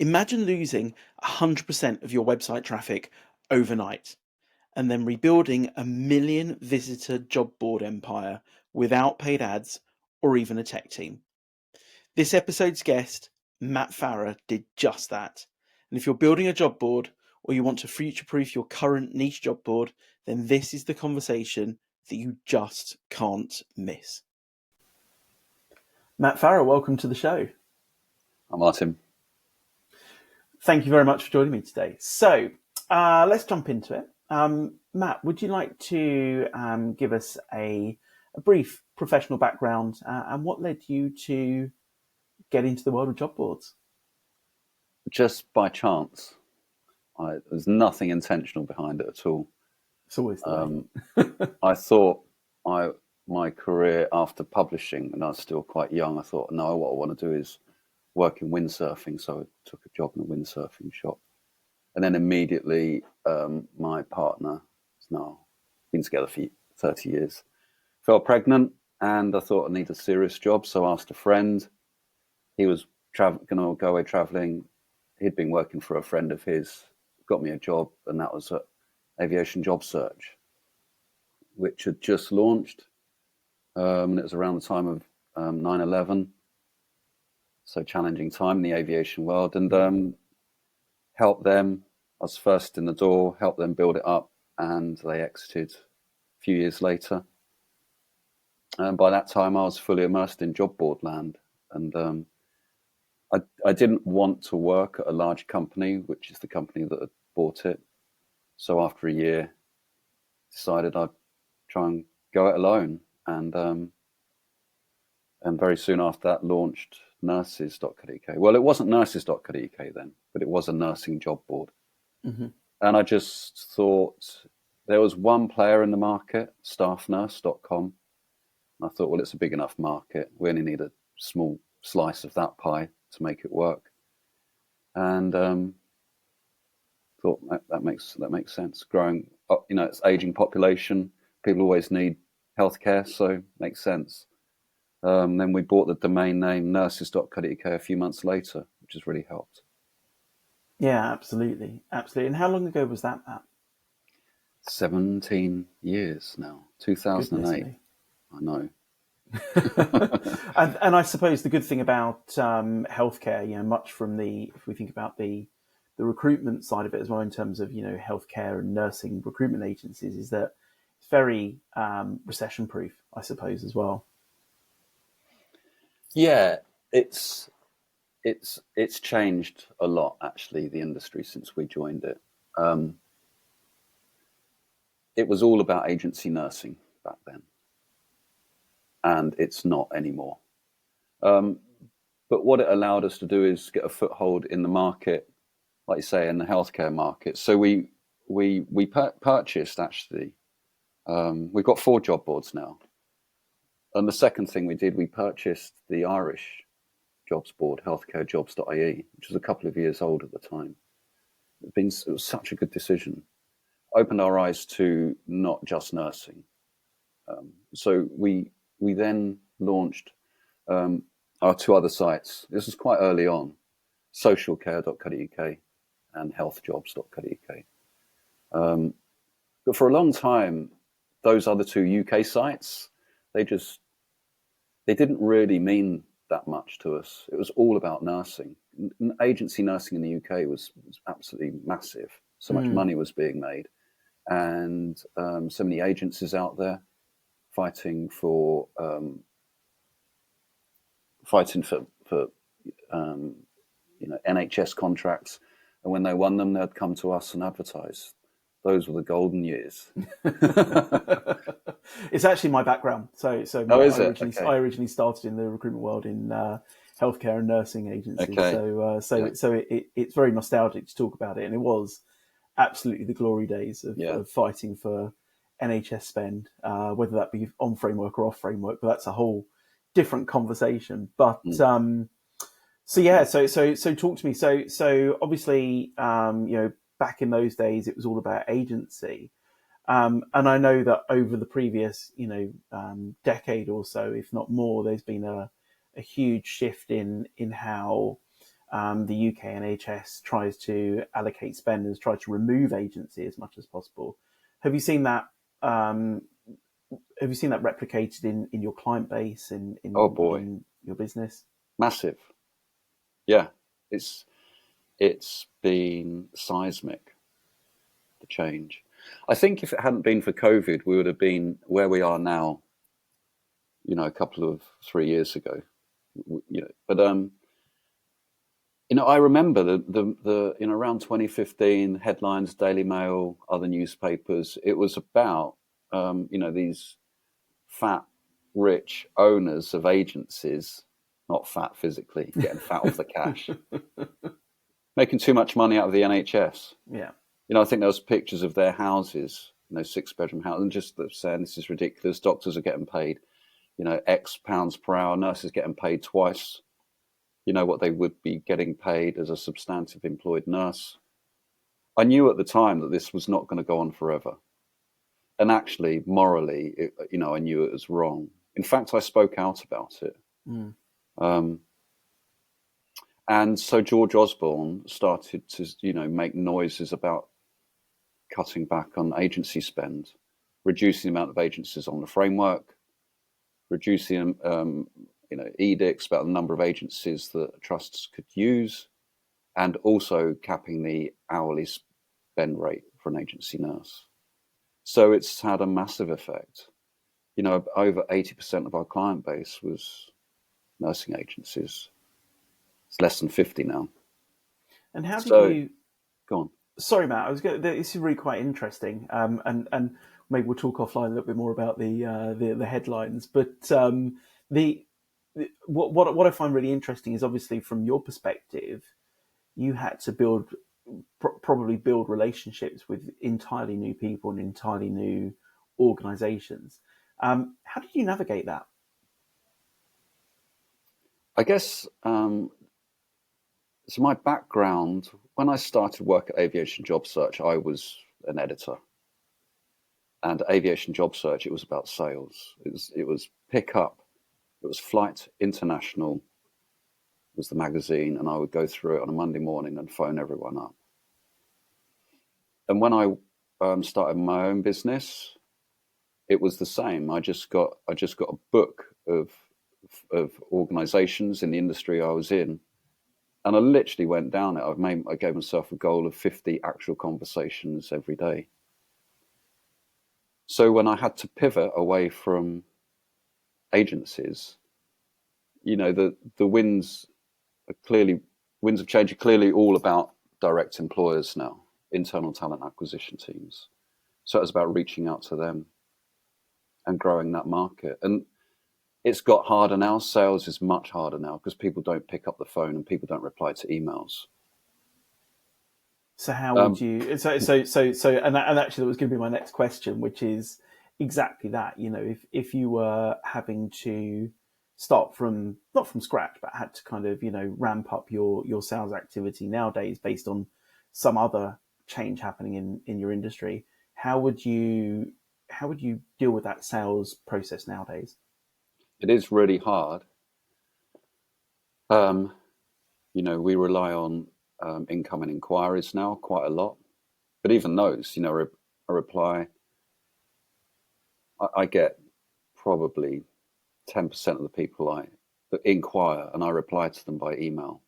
Imagine losing 100% of your website traffic overnight and then rebuilding a million visitor job board empire without paid ads or even a tech team. This episode's guest, Matt Farrah, did just that. And if you're building a job board or you want to future-proof your current niche job board, then this is the conversation that you just can't miss. Matt Farrah, welcome to the show. Hi, Martin. Thank you very much for joining me today. So let's jump into it. Matt, would you like to give us a brief professional background and what led you to get into the world of job boards? Just by chance. There's nothing intentional behind it at all. It's always the way. I thought my career after publishing, and I was still quite young, I thought, no, what I want to do is work in windsurfing. So I took a job in a windsurfing shop. And then immediately my partner, has now been together for 30 years, fell pregnant, and I thought I need a serious job. So I asked a friend. He was going to go away traveling. He'd been working for a friend of his, got me a job, and that was at Aviation Job Search, which had just launched. And it was around the time of 9/11. So challenging time in the aviation world, and helped them. I was first in the door, helped them build it up, and they exited a few years later. And by that time, I was fully immersed in job board land. And I didn't want to work at a large company, which is the company that had bought it. So after a year, decided I'd try and go it alone. And very soon after that, launched nurses.co.uk. Well, it wasn't nurses.co.uk then, but it was a nursing job board. Mm-hmm. And I just thought there was one player in the market, staffnurse.com. I thought, well, it's a big enough market. We only need a small slice of that pie to make it work. And thought that makes sense. Growing, it's aging population. People always need healthcare, so makes sense. Then we bought the domain name nurses.co.uk a few months later, which has really helped. Yeah, absolutely. And how long ago was that, Matt? 17 years now, 2008. I know. and I suppose the good thing about healthcare, much from if we think about the recruitment side of it as well, in terms of healthcare and nursing recruitment agencies, is that it's very recession proof, I suppose, as well. Yeah, it's changed a lot, actually, the industry, since we joined it. It was all about agency nursing back then, and it's not anymore. But what it allowed us to do is get a foothold in the market, like you say, in the healthcare market. So we purchased, actually, we've got 4 job boards now. And the second thing we did, we purchased the Irish jobs board, healthcarejobs.ie, which was a couple of years old at the time. It was such a good decision. Opened our eyes to not just nursing. So we then launched our 2 other sites. This was quite early on, socialcare.co.uk and healthjobs.co.uk. But for a long time, those other 2 UK sites, they didn't really mean that much to us. It was all about nursing. Agency nursing in the UK was absolutely massive. So much money was being made, and so many agencies out there fighting for NHS contracts. And when they won them, they'd come to us and advertise. Those were the golden years. It's actually my background. So I originally started in the recruitment world in healthcare and nursing agencies. Okay. So it's very nostalgic to talk about it, and it was absolutely the glory days of fighting for NHS spend, whether that be on framework or off framework. But that's a whole different conversation. But so talk to me. So obviously, back in those days, it was all about agency. And I know that over the previous, decade or so, if not more, there's been a huge shift in how the UK NHS tries to allocate spend and tries to remove agency as much as possible. Have you seen that? Have you seen that replicated in your client base, in your business? Massive. Yeah, it's been seismic, the change. I think if it hadn't been for COVID, we would have been where we are now, a couple of 3 years ago. But I remember the around 2015 headlines, Daily Mail, other newspapers. It was about these fat, rich owners of agencies, not fat physically, getting fat off the cash, making too much money out of the NHS. Yeah. I think there was pictures of their houses, 6-bedroom houses, and just saying this is ridiculous. Doctors are getting paid, X pounds per hour. Nurses getting paid twice, what they would be getting paid as a substantive employed nurse. I knew at the time that this was not going to go on forever. And actually, morally, I knew it was wrong. In fact, I spoke out about it. And so George Osborne started to, make noises about cutting back on agency spend, reducing the amount of agencies on the framework, reducing, edicts about the number of agencies that trusts could use, and also capping the hourly spend rate for an agency nurse. So it's had a massive effect. Over 80% of our client base was nursing agencies. It's less than 50 now. And how did you... Go on. Sorry, Matt. This is really quite interesting, and maybe we'll talk offline a little bit more about the headlines. But what I find really interesting is, obviously from your perspective, you had to probably build relationships with entirely new people and entirely new organisations. How did you navigate that? I guess so. My background, when I started work at Aviation Job Search, I was an editor. And Aviation Job Search, it was about sales. It was pick up. It was Flight International was the magazine, and I would go through it on a Monday morning and phone everyone up. And when I started my own business, it was the same. I just got a book of organisations in the industry I was in, and I literally went down it. I gave myself a goal of 50 actual conversations every day. So when I had to pivot away from agencies, the winds of change are clearly all about direct employers now, internal talent acquisition teams. So it was about reaching out to them and growing that market. And it's got harder now. Sales is much harder now because people don't pick up the phone and people don't reply to emails. So how would you? And actually, that was going to be my next question, which is exactly that. If you were having to start from, not from scratch, but had to kind of ramp up your sales activity nowadays based on some other change happening in your industry, how would you deal with that sales process nowadays? It is really hard. We rely on incoming inquiries now quite a lot, but even those, a reply, I get probably 10% of the people that inquire and I reply to them by email.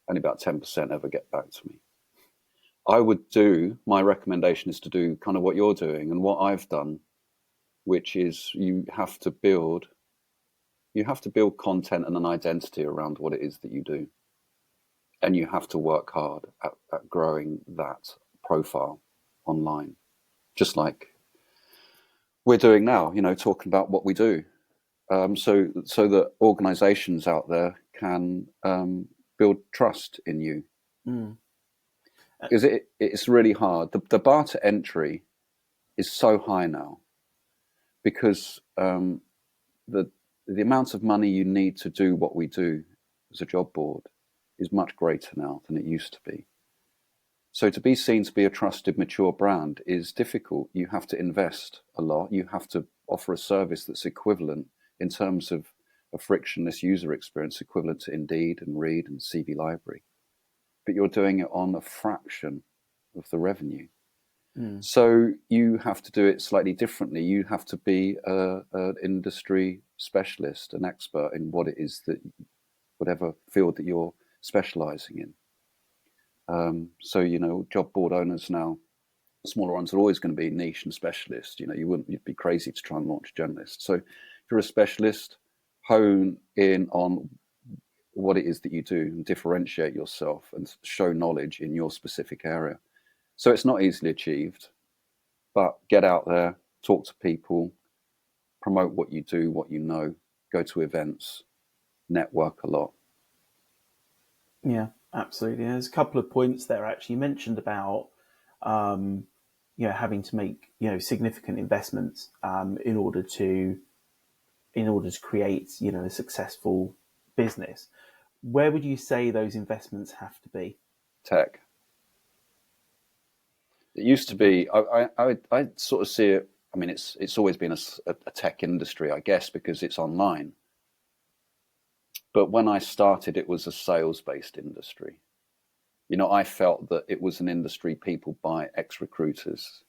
Only about 10% ever get back to me. My recommendation is to do kind of what you're doing and what I've done, which is you have to build content and an identity around what it is that you do. And you have to work hard at growing that profile online, just like we're doing now, talking about what we do. So that organizations out there can build trust in you. Because it's really hard. The bar to entry is so high now because the amount of money you need to do what we do as a job board is much greater now than it used to be. So to be seen to be a trusted, mature brand is difficult. You have to invest a lot. You have to offer a service that's equivalent in terms of a frictionless user experience, equivalent to Indeed and Read and CV Library. but you're doing it on a fraction of the revenue. So you have to do it slightly differently. You have to be an industry specialist, an expert in what it is that, whatever field that you're specializing in. So, job board owners now, smaller ones, are always going to be niche and specialist. You'd be crazy to try and launch a generalist. So if you're a specialist, hone in on what it is that you do and differentiate yourself and show knowledge in your specific area. So it's not easily achieved, but get out there, talk to people, promote what you do, what you know, go to events, network a lot. Yeah, absolutely. There's a couple of points there actually. You mentioned about having to make significant investments in order to create a successful business. Where would you say those investments have to be? Tech. It used to be. I sort of see it. I mean, it's always been a tech industry, I guess, because it's online. But when I started, it was a sales-based industry. I felt that it was an industry people by ex-recruiters.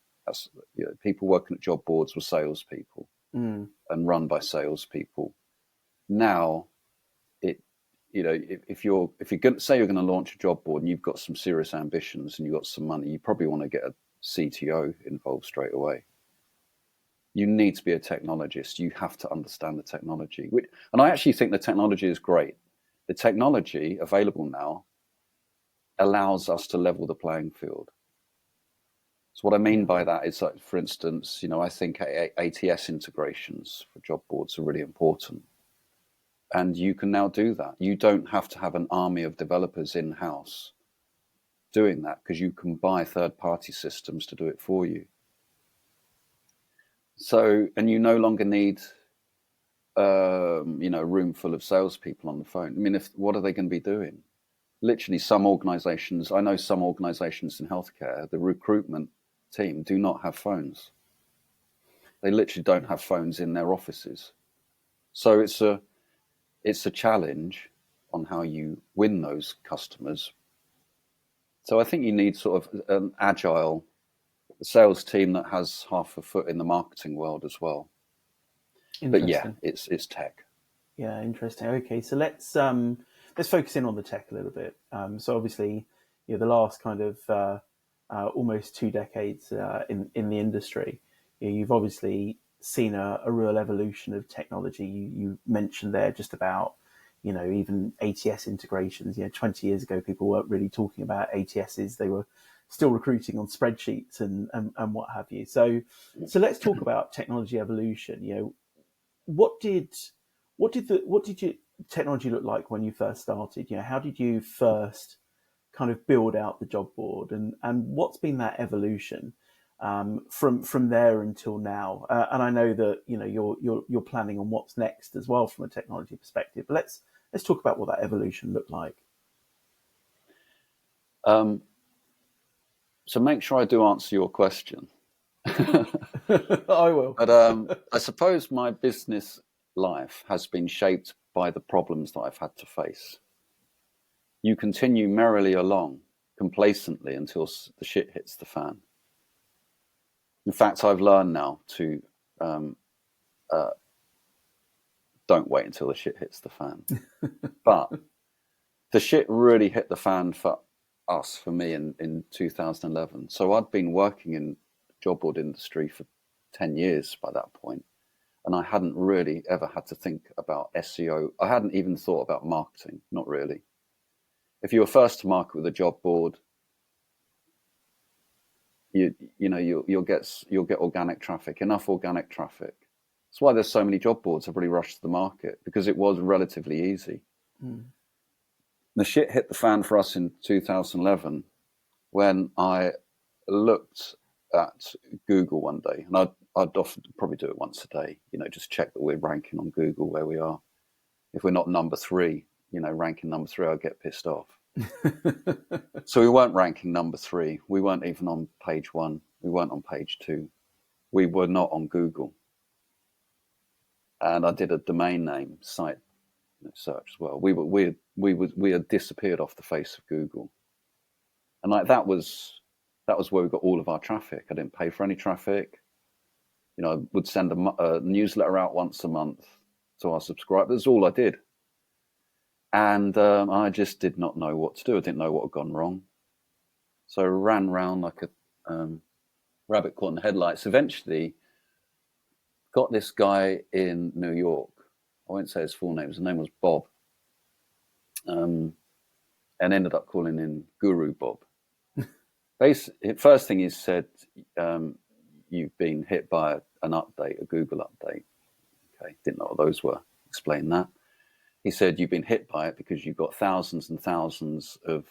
People working at job boards were salespeople and run by salespeople. Now, if you're going to say you're going to launch a job board and you've got some serious ambitions and you've got some money, you probably want to get a CTO involved straight away. You need to be a technologist. You have to understand the technology. And I actually think the technology is great. The technology available now allows us to level the playing field. So what I mean by that is, like, for instance, I think ATS integrations for job boards are really important. And you can now do that. You don't have to have an army of developers in-house doing that, because you can buy third-party systems to do it for you. So, and you no longer need, a room full of salespeople on the phone. I mean, what are they going to be doing? Literally, I know some organizations in healthcare, the recruitment team do not have phones. They literally don't have phones in their offices. So it's a challenge on how you win those customers. So I think you need sort of an agile sales team that has half a foot in the marketing world as well. But yeah, it's tech. Yeah, interesting. Okay, so let's focus in on the tech a little bit. So obviously, the last kind of almost 2 decades in the industry, you've obviously seen a real evolution of technology. You mentioned there just about even ATS integrations. 20 years ago, people weren't really talking about ATSs. They were still recruiting on spreadsheets and what have you. So let's talk about technology evolution. What did your technology look like when you first started? How did you first kind of build out the job board, and what's been that evolution from there until now? And I know that you're planning on what's next as well from a technology perspective. But let's talk about what that evolution looked like. So make sure I do answer your question. I will. But I suppose my business life has been shaped by the problems that I've had to face. You continue merrily along, complacently, until the shit hits the fan. In fact, I've learned now to don't wait until the shit hits the fan. But the shit really hit the fan for me in 2011. So I'd been working in the job board industry for 10 years by that point, and I hadn't really ever had to think about SEO. I hadn't even thought about marketing, not really. If you were first to market with a job board, you'll get organic traffic, enough organic traffic. That's why there's so many job boards have really rushed to the market, because it was relatively easy. The shit hit the fan for us in 2011 when I looked at Google one day, and I'd often probably do it once a day, just check that we're ranking on Google where we are. If we're not number 3, ranking number 3, I'll get pissed off. So we weren't ranking number 3. We weren't even on page 1. We weren't on page 2. We were not on Google. And I did a domain name site search as well. We had disappeared off the face of Google. And like that was where we got all of our traffic. I didn't pay for any traffic. You know, I would send a newsletter out once a month to our subscribers. That's all I did. And I just did not know what to do. I didn't know what had gone wrong. So I ran around like a rabbit caught in the headlights. Eventually got this guy in New York. I won't say his full name. His name was Bob. And ended up calling him Guru Bob. First thing he said, you've been hit by an update, a Google update. Okay, didn't know what those were. Explain that. He said, you've been hit by it because you've got thousands and thousands of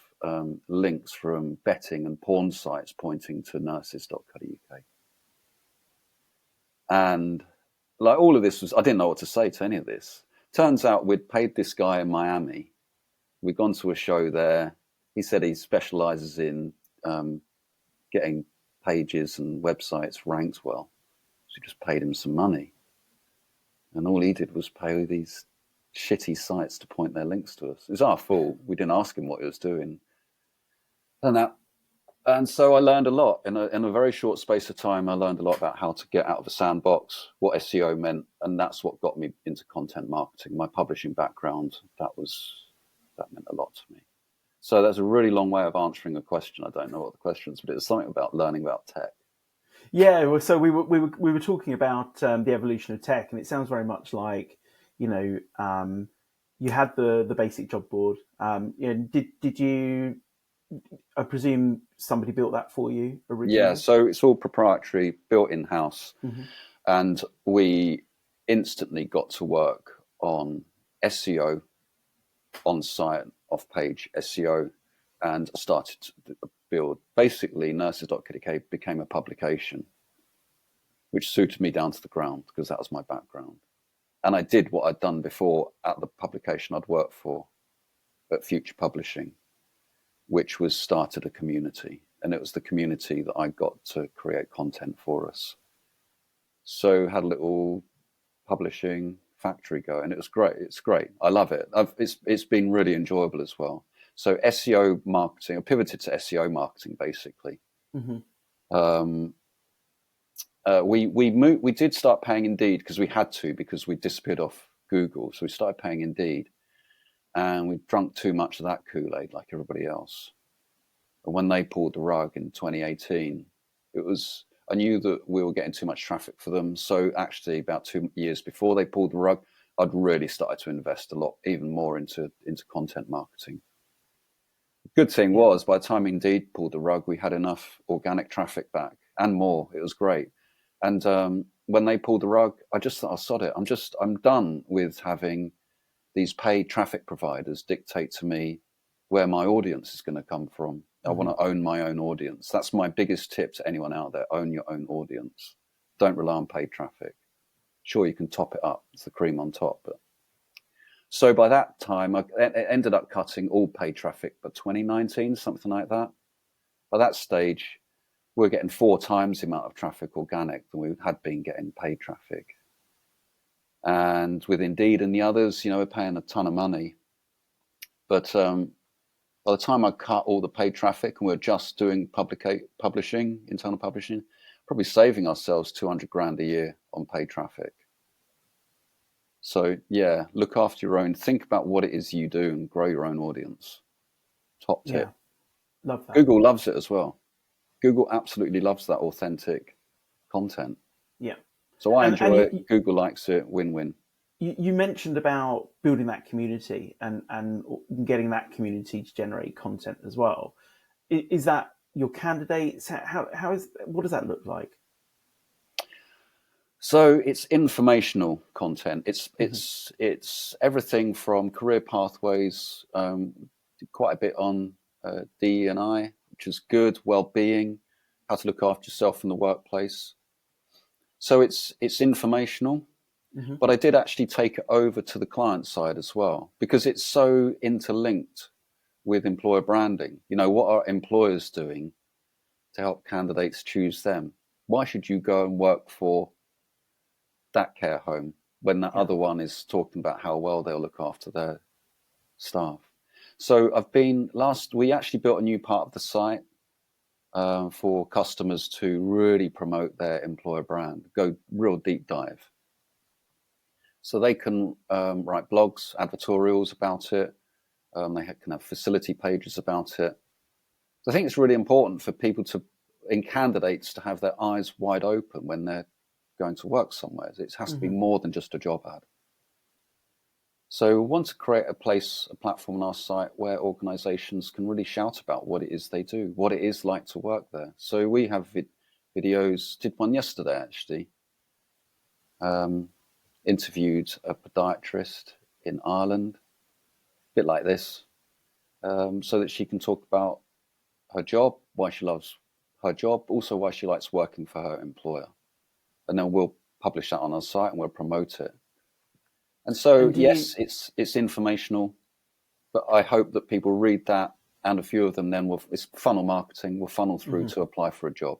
links from betting and porn sites pointing to nurses.co.uk. And like all of this I didn't know what to say to any of this. Turns out we'd paid this guy in Miami. We'd gone to a show there. He said he specializes in getting pages and websites ranked well. So we just paid him some money. And all he did was pay these shitty sites to point their links to us. It was our fault. We didn't ask him what he was doing. And so I learned a lot. In a very short space of time, I learned a lot about how to get out of a sandbox, what SEO meant, and that's what got me into content marketing. My publishing background, that meant a lot to me. So that's a really long way of answering a question. I don't know what the question is, but it's something about learning about tech. Yeah, so we were talking about the evolution of tech, and it sounds very much like, you know, you had the basic job board. Did you? I presume somebody built that for you originally. Yeah, so it's all proprietary, built in house, and we instantly got to work on SEO, on-site, off-page SEO, and started to build. Basically, nurses.co.uk became a publication, which suited me down to the ground because that was my background. And I did what I'd done before at the publication I'd worked for at Future Publishing, which was started a community. And it was the community that I got to create content for us. So had a little publishing factory going. It was great. It's great. I love it. It's been really enjoyable as well. So SEO marketing, I pivoted to SEO marketing basically. We did start paying Indeed because we had to, because we disappeared off Google. So we started paying Indeed, and we drunk too much of that Kool-Aid like everybody else. And when they pulled the rug in 2018, I knew that we were getting too much traffic for them. So actually about 2 years before they pulled the rug, I'd really started to invest a lot, even more into content marketing. The good thing was, by the time Indeed pulled the rug, we had enough organic traffic back and more. It was great. And when they pulled the rug, I just thought, sod it. I'm done with having these paid traffic providers dictate to me where my audience is going to come from. I want to own my own audience. That's my biggest tip to anyone out there. Own your own audience. Don't rely on paid traffic. Sure, you can top it up. It's the cream on top. But so by that time, I ended up cutting all paid traffic by 2019, something like that. By that stage, we're getting 4 times the amount of traffic organic than we had been getting paid traffic. And with Indeed and the others, we're paying a ton of money. But by the time I cut all the paid traffic and we're just doing publishing, internal publishing, probably saving ourselves 200 grand a year on paid traffic. So yeah, look after your own, think about what it is you do and grow your own audience. Top tip. Yeah, love that. Google loves it as well. Google absolutely loves that authentic content. Yeah. So I enjoy it. Google likes it. Win-win. You mentioned about building that community and getting that community to generate content as well. Is that your candidates? What does that look like? So it's informational content. It's everything from career pathways, quite a bit on DE&I, which is good, well-being, how to look after yourself in the workplace. So it's informational. But I did actually take it over to the client side as well, because it's so interlinked with employer branding. What are employers doing to help candidates choose them? Why should you go and work for that care home when that other one is talking about how well they'll look after their staff? So we actually built a new part of the site for customers to really promote their employer brand, go real deep dive. So they can write blogs, advertorials about it. They can have facility pages about it. So I think it's really important for people candidates to have their eyes wide open when they're going to work somewhere. It has to be more than just a job ad. So we want to create a platform on our site where organizations can really shout about what it is they do, what it is like to work there. So we have videos, did one yesterday actually, interviewed a podiatrist in Ireland, a bit like this, so that she can talk about her job, why she loves her job, also why she likes working for her employer. And then we'll publish that on our site and we'll promote it. And so, yes, it's informational, but I hope that people read that, and a few of them then it's funnel marketing, will funnel through to apply for a job.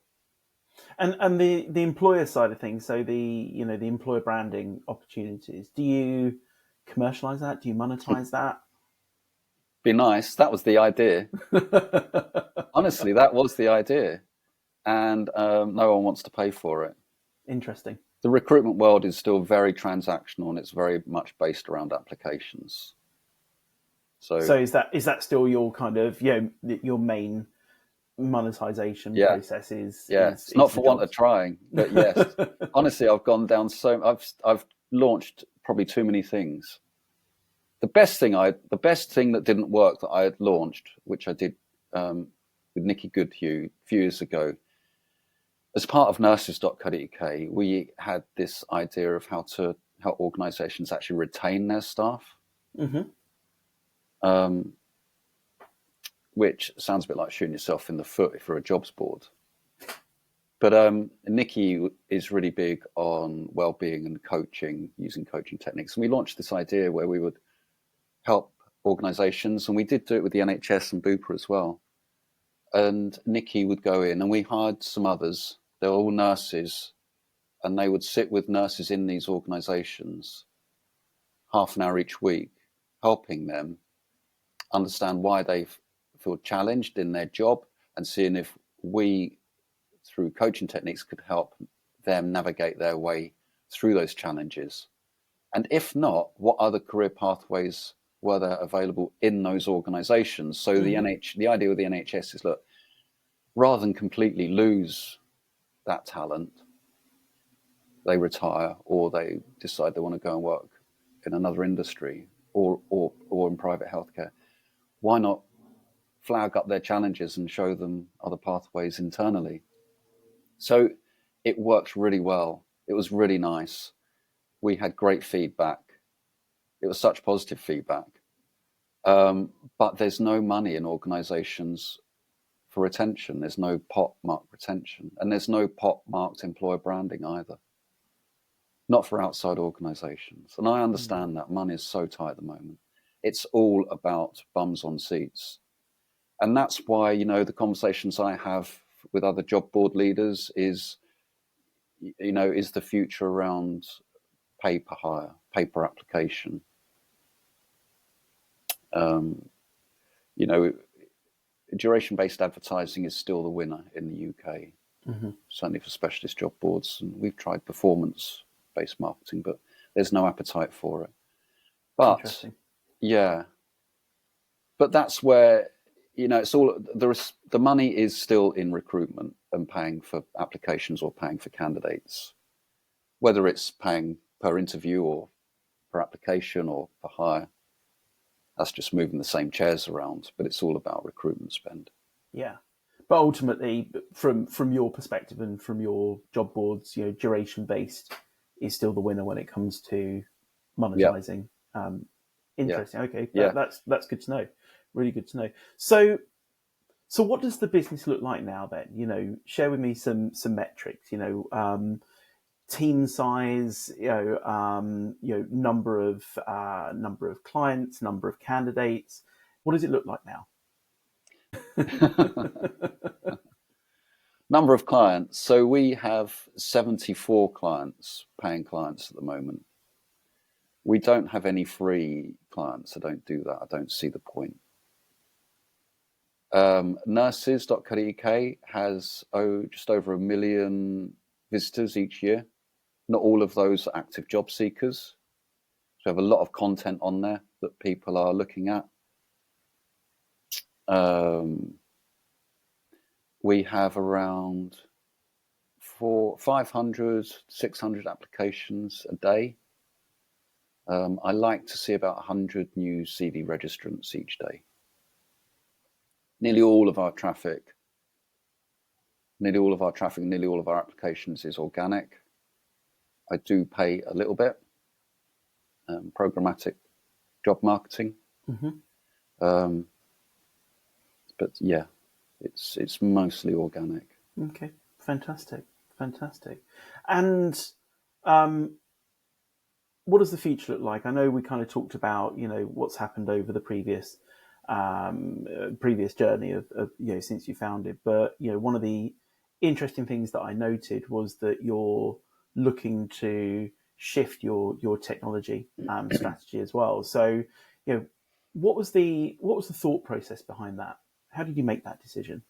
And the employer side of things, so the employer branding opportunities, do you commercialize that? Do you monetize that? Be nice. That was the idea. Honestly, that was the idea. And no one wants to pay for it. Interesting. The recruitment world is still very transactional, and it's very much based around applications. So is that still your kind of your main monetization process? It's not for want of trying, but yes. Honestly, I've gone down I've launched probably too many things. The best thing that didn't work that I had launched, which I did with Nikki Goodhue a few years ago, as part of nurses.co.uk, we had this idea of how organisations actually retain their staff, which sounds a bit like shooting yourself in the foot if you're a jobs board. But Nikki is really big on well-being and coaching, using coaching techniques. And we launched this idea where we would help organisations, and we did do it with the NHS and Bupa as well. And Nikki would go in, and we hired some others. They were all nurses, and they would sit with nurses in these organisations, half an hour each week, helping them understand why they feel challenged in their job, and seeing if we, through coaching techniques, could help them navigate their way through those challenges. And if not, what other career pathways were there available in those organisations? So the idea with the NHS is, look, rather than completely lose that talent, they retire or they decide they want to go and work in another industry or in private healthcare. Why not flag up their challenges and show them other pathways internally? So it works really well. It was really nice. We had great feedback. It was such positive feedback. But there's no money in organisations for retention. There's no pot marked retention, and there's no pot marked employer branding either. Not for outside organisations. And I understand that money is so tight at the moment. It's all about bums on seats. And that's why, the conversations I have with other job board leaders is the future around pay per hire, pay per application. Duration-based advertising is still the winner in the UK, certainly for specialist job boards. And we've tried performance-based marketing, but there's no appetite for it. But but that's where it's all the money is still in recruitment and paying for applications or paying for candidates, whether it's paying per interview or per application or per hire. That's just moving the same chairs around, but it's all about recruitment spend. Yeah, but ultimately, from your perspective and from your job boards, duration based is still the winner when it comes to monetizing. Interesting. Okay, that's good to know. Really good to know. So what does the business look like now then? Share with me some metrics. Team size, number of clients, number of candidates. What does it look like now? Number of clients. So we have 74 clients, paying clients at the moment. We don't have any free clients. I don't do that. I don't see the point. Nurses.co.uk has just over 1 million visitors each year. Not all of those are active job seekers. So we have a lot of content on there that people are looking at. We have around 500, 600 applications a day. I like to see about 100 new CV registrants each day. Nearly all of our traffic, nearly all of our applications is organic. I do pay a little bit, programmatic job marketing. But yeah, it's mostly organic. Okay, fantastic. And what does the future look like? I know we kind of talked about, what's happened over the previous journey of since you founded, but one of the interesting things that I noted was that you're looking to shift your technology strategy as well. So what was the thought process behind that? How did you make that decision?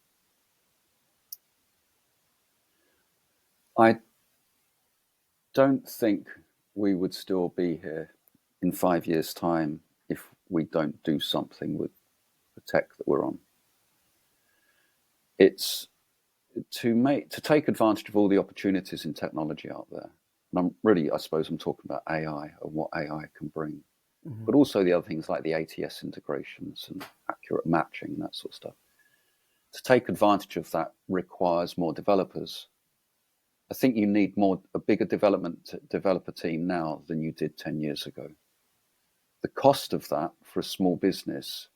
I don't think we would still be here in 5 years' time if we don't do something with the tech that we're on. It's to take advantage of all the opportunities in technology out there. And I suppose I'm talking about AI and what AI can bring, but also the other things like the ATS integrations and accurate matching, that sort of stuff. To take advantage of that requires more developers. I think you need a bigger developer team now than you did 10 years ago. The cost of that for a small business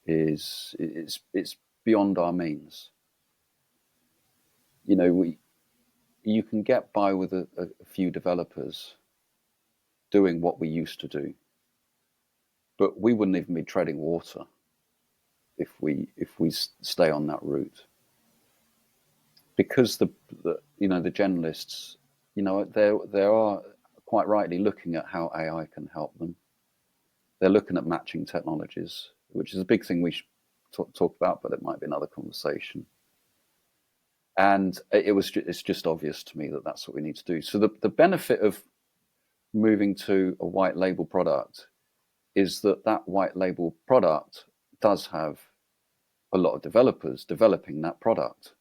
it's beyond our means. You can get by with a few developers doing what we used to do, but we wouldn't even be treading water if we stay on that route. Because the generalists, they are quite rightly looking at how AI can help them. They're looking at matching technologies, which is a big thing we should talk about, but it might be another conversation. And it's just obvious to me that that's what we need to do. So the benefit of moving to a white label product is that white label product does have a lot of developers developing that product.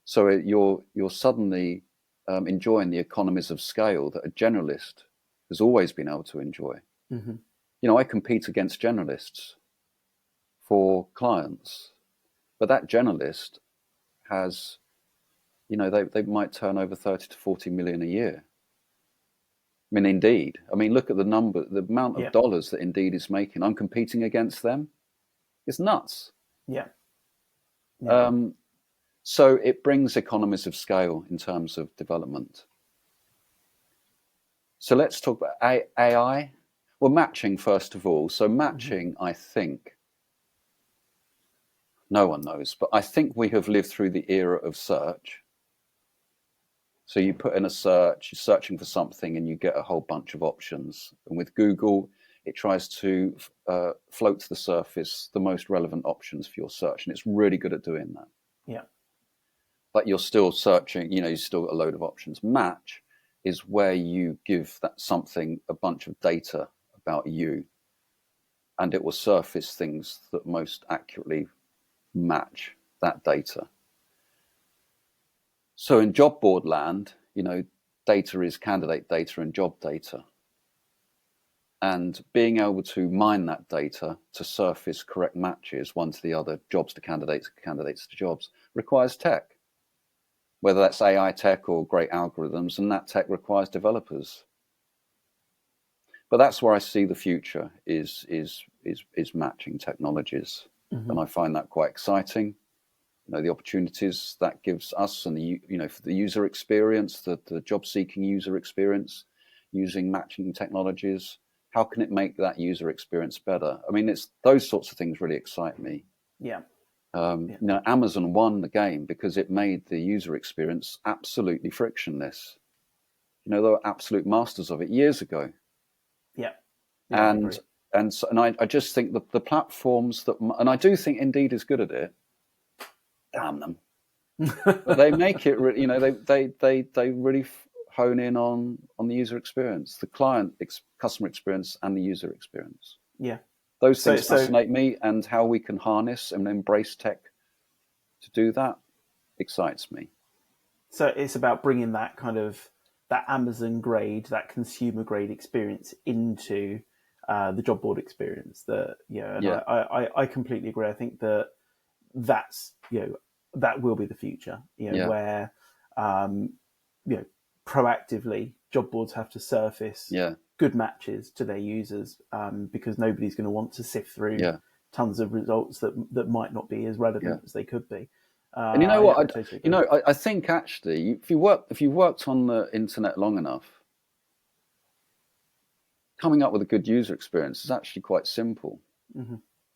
So you're suddenly enjoying the economies of scale that a generalist has always been able to enjoy. I compete against generalists for clients, but that generalist has, they might turn over 30 to 40 million a year. I mean, Indeed. Look at the amount of dollars that Indeed is making. I'm competing against them. It's nuts. Yeah. So it brings economies of scale in terms of development. So let's talk about AI. Well, matching first of all. So matching, I think, no one knows, but I think we have lived through the era of search. So you put in a search, you're searching for something, and you get a whole bunch of options. And with Google, it tries to float to the surface the most relevant options for your search, and it's really good at doing that. Yeah. But you're still searching, you've still got a load of options. Match is where you give that something a bunch of data about you, and it will surface things that most accurately match that data. So in job board land, data is candidate data and job data. And being able to mine that data to surface correct matches, one to the other, jobs to candidates, candidates to jobs, requires tech. Whether that's AI tech or great algorithms, and that tech requires developers. But that's where I see the future is matching technologies, and I find that quite exciting. The opportunities that gives us, and for the user experience, the job-seeking user experience, using matching technologies. How can it make that user experience better? It's those sorts of things really excite me. Yeah. Amazon won the game because it made the user experience absolutely frictionless. They were absolute masters of it years ago. Yeah. And And I just think the platforms that, and I do think Indeed is good at it. Damn them. But they make it, they really hone in on the user experience, the customer experience, and the user experience. Yeah. Those things fascinate me, and how we can harness and embrace tech to do that excites me. So it's about bringing that kind of that Amazon grade, that consumer grade experience into the job board experience. I completely agree. I think that's that will be the future. Where proactively job boards have to surface good matches to their users, because nobody's going to want to sift through tons of results that might not be as relevant as they could be. And you know what? I think actually, if you worked on the internet long enough, coming up with a good user experience is actually quite simple. Mm-hmm.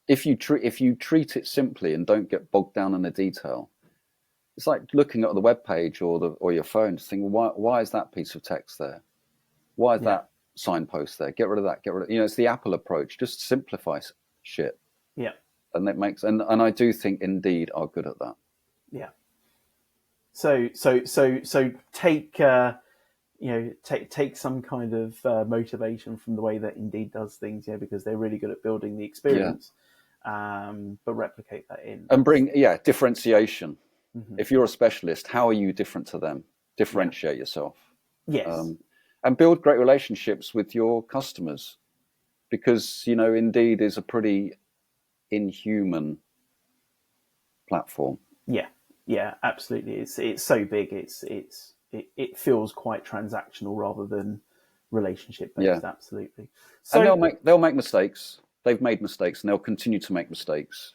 If you treat it simply and don't get bogged down in the detail, it's like looking at the web page or your phone, to think, why is that piece of text there? Why is that signpost there? Get rid of that. Get rid of. It's the Apple approach. Just simplify shit. Yeah. And it makes and I do think Indeed are good at that. Yeah. So take take some kind of motivation from the way that Indeed does things, because they're really good at building the experience, but replicate that in and bring differentiation. Mm-hmm. If you're a specialist, how are you different to them? Differentiate yourself. Yes. And build great relationships with your customers, because Indeed is a pretty inhuman platform. Yeah, absolutely. It's so big. It feels quite transactional rather than relationship based. Absolutely. So and they'll make mistakes. They've made mistakes, and they'll continue to make mistakes.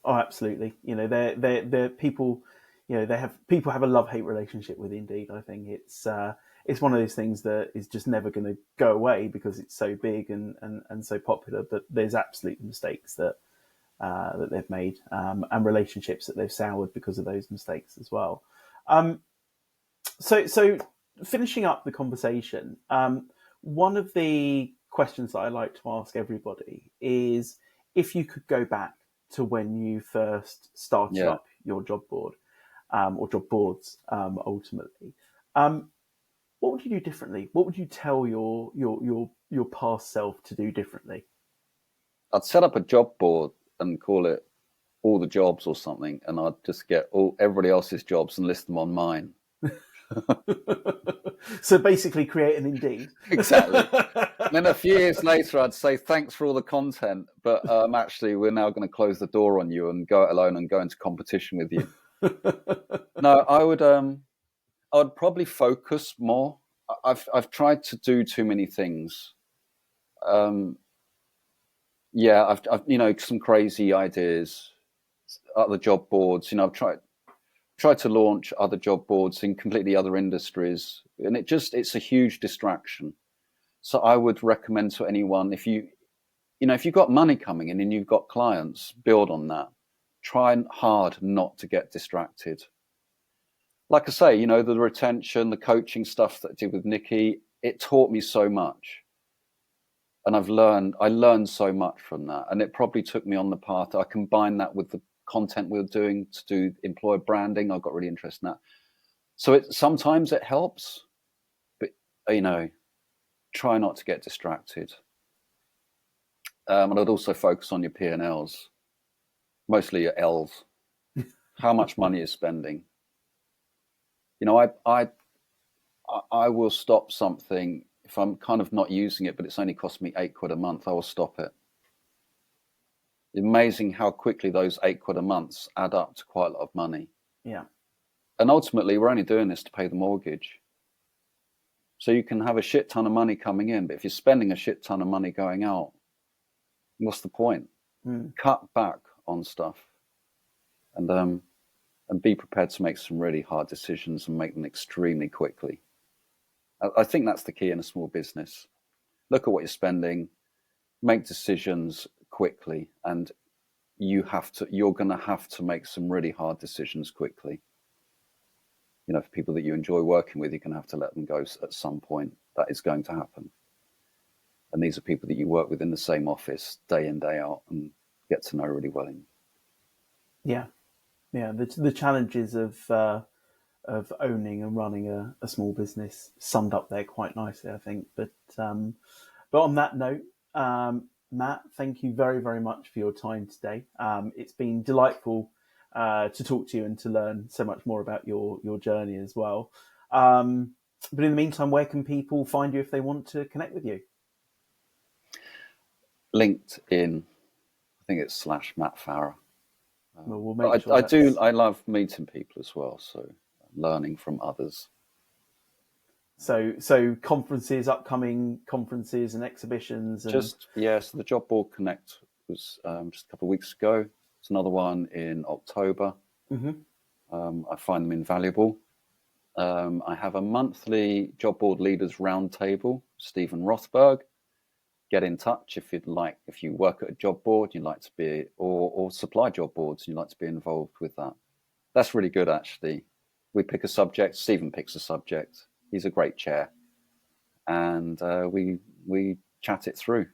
Absolutely. They're people. People have a love-hate relationship with Indeed. I think it's one of those things that is just never going to go away because it's so big and so popular. But there's absolute mistakes that they've made, and relationships that they've soured because of those mistakes as well. So finishing up the conversation, one of the questions that I like to ask everybody is, if you could go back to when you first started up your job board, or job boards, ultimately, what would you do differently? What would you tell your past self to do differently? I'd set up a job board and call it All the Jobs or something, and I'd just get everybody else's jobs and list them on mine. So basically create an Indeed. Exactly. And then a few years later, I'd say, thanks for all the content, but actually we're now going to close the door on you and go it alone and go into competition with you. No, I would probably focus more. I've tried to do too many things. I've some crazy ideas, other job boards. I've tried to launch other job boards in completely other industries, and it's a huge distraction. So I would recommend to anyone, if you've got money coming in and you've got clients, build on that. Try hard not to get distracted. Like I say, the retention, the coaching stuff that I did with Nikki, it taught me so much. And I learned so much from that. And it probably took me on the path. I combined that with the content we were doing to do employer branding. I got really interested in that. So sometimes it helps, but, try not to get distracted. And I'd also focus on your P&Ls, mostly your L's. How much money you're spending. I will stop something if I'm kind of not using it, but it's only cost me £8 a month. I will stop it. Amazing how quickly those £8 a month add up to quite a lot of money. Yeah. And ultimately, we're only doing this to pay the mortgage. So you can have a shit ton of money coming in, but if you're spending a shit ton of money going out, what's the point? Cut back on stuff, and be prepared to make some really hard decisions and make them extremely quickly. I think that's the key in a small business. Look at what you're spending, make decisions quickly, and you're going to have to make some really hard decisions quickly. For people that you enjoy working with, you're going to have to let them go at some point. That is going to happen. And these are people that you work with in the same office day in, day out, and get to know really well. Yeah. The challenges of owning and running a small business summed up there quite nicely, I think. But on that note, Matt, thank you very, very much for your time today. It's been delightful to talk to you and to learn so much more about your journey as well. But in the meantime, where can people find you if they want to connect with you? LinkedIn, I think it's /Matt Farrah. Well, we'll make sure I love meeting people as well, so learning from others. So conferences, upcoming conferences and exhibitions. And... So the JobBoard Connect was just a couple of weeks ago. It's another one in October. Mm-hmm. I find them invaluable. I have a monthly JobBoard Leaders Roundtable, Stephen Rothberg. Get in touch if you work at a job board, you'd like to be, or supply job boards, you'd like to be involved with that. That's really good, actually. We pick a subject, Stephen picks a subject. He's a great chair. And we chat it through.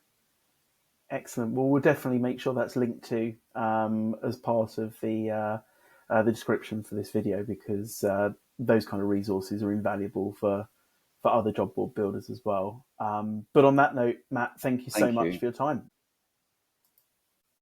Excellent. Well, we'll definitely make sure that's linked to as part of the description for this video, because those kind of resources are invaluable for other job board builders as well. But on that note, Matt, thank you so much for your time.